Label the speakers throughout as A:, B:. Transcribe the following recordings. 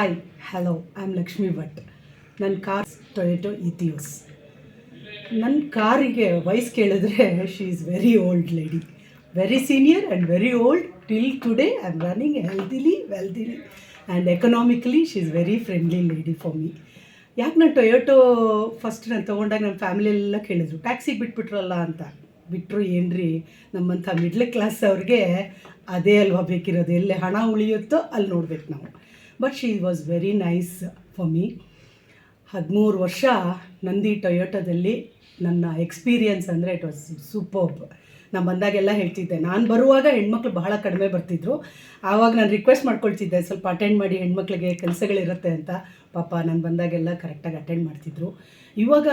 A: Hi hello I am Lakshmi Bhat. ನನ್ನ car Toyota Etios. ನನ್ನ ಕಾರಿಗೆ ವಯಸ್ಸು ಕೇಳಿದ್ರೆ she is very old lady, very senior and very old. Till today I am running healthily and economically she is very friendly lady for me. ಯಾಕೆ ನಾನು Toyota first ನಾನು ತೊಗೊಂಡಾಗ ನಮ್ಮ ಫ್ಯಾಮಿಲಿ ಎಲ್ಲ ಕೇಳಿದ್ರು ಟ್ಯಾಕ್ಸಿಗೆ ಬಿಟ್ಬಿಟ್ರಲ್ಲ ಅಂತ. ಬಿಟ್ಟರು ಏನ್ರಿ, ನಮ್ಮಂಥ ಮಿಡ್ಲ್ ಕ್ಲಾಸ್ ಅವ್ರಿಗೆ ಅದೇ ಅಲ್ವಾ ಬೇಕಿರೋದು, ಎಲ್ಲೇ ಹಣ ಉಳಿಯುತ್ತೋ ಅಲ್ಲಿ ನೋಡ್ಬೇಕು ನಾವು. But she was very nice for me. 13 ವರ್ಷ ನಂದಿ ಟೊಯೋಟೋದಲ್ಲಿ ನನ್ನ ಎಕ್ಸ್ಪೀರಿಯನ್ಸ್ ಅಂದರೆ ಇಟ್ ವಾಸ್ ಸೂಪರ್ಬ್. ನಾನು ಬಂದಾಗೆಲ್ಲ ಹೇಳ್ತಿದ್ದೆ, ನಾನು ಬರುವಾಗ ಹೆಣ್ಮಕ್ಳು ಬಹಳ ಕಡಿಮೆ ಬರ್ತಿದ್ರು. ಆವಾಗ ನಾನು ರಿಕ್ವೆಸ್ಟ್ ಮಾಡ್ಕೊಳ್ತಿದ್ದೆ, ಸ್ವಲ್ಪ ಅಟೆಂಡ್ ಮಾಡಿ ಹೆಣ್ಮಕ್ಳಿಗೆ ಕೆಲಸಗಳಿರುತ್ತೆ ಅಂತ. ಪಾಪ ನಾನು ಬಂದಾಗೆಲ್ಲ ಕರೆಕ್ಟಾಗಿ ಅಟೆಂಡ್ ಮಾಡ್ತಿದ್ರು. ಇವಾಗ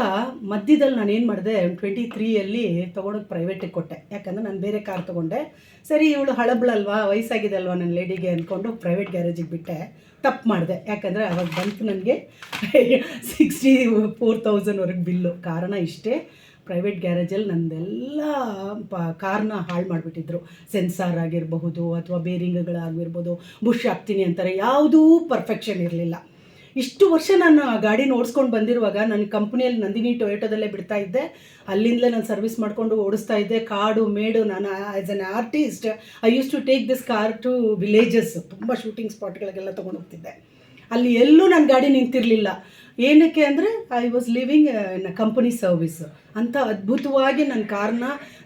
A: ಮಧ್ಯದಲ್ಲಿ ನಾನು ಏನು ಮಾಡಿದೆ, 23ಯಲ್ಲಿ ತೊಗೊಂಡೋಗಿ ಪ್ರೈವೇಟಿಗೆ ಕೊಟ್ಟೆ. ಯಾಕಂದರೆ ನಾನು ಬೇರೆ ಕಾರ್ ತೊಗೊಂಡೆ. ಸರಿ, ಇವಳು ಹಳಬ್ಳಲ್ವಾ, ವಯಸ್ಸಾಗಿದೆ ಅಲ್ವಾ ನನ್ನ ಲೇಡಿಗೆ ಅಂದ್ಕೊಂಡು ಪ್ರೈವೇಟ್ ಗ್ಯಾರೇಜಿಗೆ ಬಿಟ್ಟೆ. ತಪ್ಪು ಮಾಡಿದೆ. ಯಾಕಂದರೆ ಅವಾಗ ಬಂತು ನನಗೆ 64,000ವರೆಗೆ ಬಿಲ್ಲು. ಕಾರಣ ಇಷ್ಟೇ, ಪ್ರೈವೇಟ್ ಗ್ಯಾರೇಜಲ್ಲಿ ನಂದೆಲ್ಲ ಕಾರ್ನ ಹಾಳು ಮಾಡಿಬಿಟ್ಟಿದ್ರು. ಸೆನ್ಸಾರ್ ಆಗಿರಬಹುದು ಅಥವಾ ಬೇರಿಂಗ್ಗಳಾಗಿರ್ಬೋದು, ಬುಷ್ ಹಾಕ್ತೀನಿ ಅಂತಾರೆ, ಯಾವುದೂ ಪರ್ಫೆಕ್ಷನ್ ಇರಲಿಲ್ಲ. ಇಷ್ಟು ವರ್ಷ ನಾನು ಆ ಗಾಡಿನ ಓಡಿಸ್ಕೊಂಡು ಬಂದಿರುವಾಗ ನನ್ನ ಕಂಪ್ನಿಯಲ್ಲಿ ನಂದಿನಿ ಟೊಯೋಟೋದಲ್ಲೇ ಬಿಡ್ತಾ ಇದ್ದೆ. ಅಲ್ಲಿಂದಲೇ ನಾನು ಸರ್ವಿಸ್ ಮಾಡಿಕೊಂಡು ಓಡಿಸ್ತಾ ಇದ್ದೆ. ಕಾಡು ಮೇಡು, ನಾನು as an artist I used to take this car to villages. ತುಂಬ ಶೂಟಿಂಗ್ ಸ್ಪಾಟ್ಗಳಿಗೆಲ್ಲ ತೊಗೊಂಡು ಹೋಗ್ತಿದ್ದೆ. ಅಲ್ಲಿ ಎಲ್ಲೂ ನನ್ನ ಗಾಡಿ ನಿಂತಿರಲಿಲ್ಲ. ಏನಕ್ಕೆ ಅಂದರೆ I was living in a company service. ಅಂಥ ಅದ್ಭುತವಾಗಿ ನನ್ನ ಕಾರ್ನ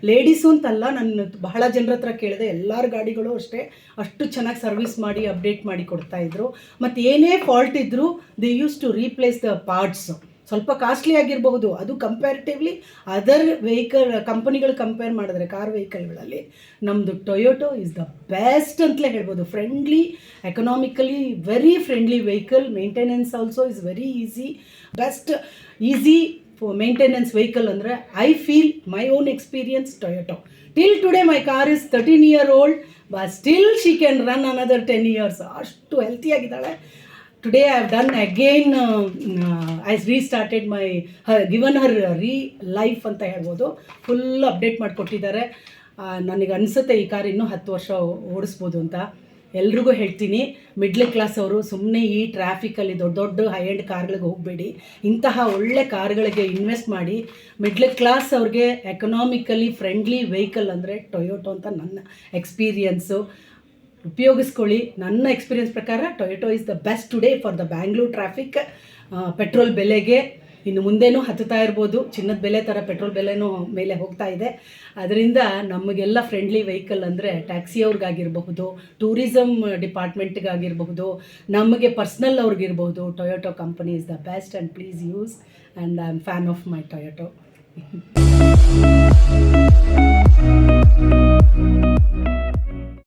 A: ಲೇಡೀಸು ಅಂತಲ್ಲ, ನಾನು ಬಹಳ ಜನರ ಹತ್ರ ಕೇಳಿದೆ, ಎಲ್ಲರ ಗಾಡಿಗಳು ಅಷ್ಟೇ ಅಷ್ಟು ಚೆನ್ನಾಗಿ ಸರ್ವಿಸ್ ಮಾಡಿ ಅಪ್ಡೇಟ್ ಮಾಡಿ ಕೊಡ್ತಾಯಿದ್ರು. ಮತ್ತು ಏನೇ ಫಾಲ್ಟ್ ಇದ್ದರೂ they use to replace the parts. ಸ್ವಲ್ಪ ಕಾಸ್ಟ್ಲಿ ಆಗಿರಬಹುದು, ಅದು ಕಂಪ್ಯಾರಿಟಿವ್ಲಿ ಅದರ್ ವೆಹಿಕಲ್ ಕಂಪನಿಗಳು ಕಂಪೇರ್ ಮಾಡಿದ್ರೆ ಕಾರ್ ವೆಹಿಕಲ್ಗಳಲ್ಲಿ ನಮ್ಮದು ಟೊಯೋಟೋ ಈಸ್ ದ ಬೆಸ್ಟ್ ಅಂತಲೇ ಹೇಳ್ಬೋದು. Friendly, economically very friendly vehicle. Maintenance also is very easy. Best easy maintenance vehicle ಅಂದರೆ I feel my own experience Toyota. Till today my car is 13 year old, but still she can run another 10 years. ಅಷ್ಟು ಹೆಲ್ತಿಯಾಗಿದ್ದಾಳೆ. Today I have done again, I restarted my, given her life ಅಂತ ಹೇಳ್ಬೋದು. Full update ಮಾಡಿಕೊಟ್ಟಿದ್ದಾರೆ. ನನಗೆ ಅನಿಸುತ್ತೆ ಈ car ಇನ್ನೂ 10 ವರ್ಷ ಓಡಿಸ್ಬೋದು ಅಂತ. ಎಲ್ರಿಗೂ ಹೇಳ್ತೀನಿ, ಮಿಡ್ಲ್ ಕ್ಲಾಸ್ ಅವರು ಸುಮ್ಮನೆ ಈ ಟ್ರಾಫಿಕಲ್ಲಿ ದೊಡ್ಡ ದೊಡ್ಡ ಹೈ ಎಂಡ್ ಕಾರ್ಗಳಿಗೆ ಹೋಗಬೇಡಿ. ಇಂತಹ ಒಳ್ಳೆ ಕಾರ್ಗಳಿಗೆ ಇನ್ವೆಸ್ಟ್ ಮಾಡಿ. ಮಿಡ್ಲ್ ಕ್ಲಾಸ್ ಅವ್ರಿಗೆ ಎಕನಾಮಿಕಲಿ ಫ್ರೆಂಡ್ಲಿ ವೆಹಿಕಲ್ ಅಂದರೆ ಟೊಯೋಟೋ ಅಂತ ನನ್ನ ಎಕ್ಸ್ಪೀರಿಯನ್ಸು. ಉಪಯೋಗಿಸ್ಕೊಳ್ಳಿ. ನನ್ನ ಎಕ್ಸ್ಪೀರಿಯನ್ಸ್ ಪ್ರಕಾರ Toyota is the best today for the Bangalore traffic. Petrol ಬೆಲೆಗೆ ಇನ್ನು ಮುಂದೇನೂ ಹತ್ತುತ್ತಾ ಇರ್ಬೋದು. ಚಿನ್ನದ ಬೆಲೆ ಥರ ಪೆಟ್ರೋಲ್ ಬೆಲೆನೂ ಮೇಲೆ ಹೋಗ್ತಾ ಇದೆ. ಅದರಿಂದ ನಮಗೆಲ್ಲ ಫ್ರೆಂಡ್ಲಿ ವೆಹಿಕಲ್ ಅಂದರೆ ಟ್ಯಾಕ್ಸಿಯವ್ರಿಗಾಗಿರಬಹುದು, ಟೂರಿಸಮ್ ಡಿಪಾರ್ಟ್ಮೆಂಟ್ಗಾಗಿರಬಹುದು, ನಮಗೆ ಪರ್ಸ್ನಲ್ ಅವ್ರಿಗಿರ್ಬೋದು, Toyota company is the best and please use. And I am fan of my Toyota.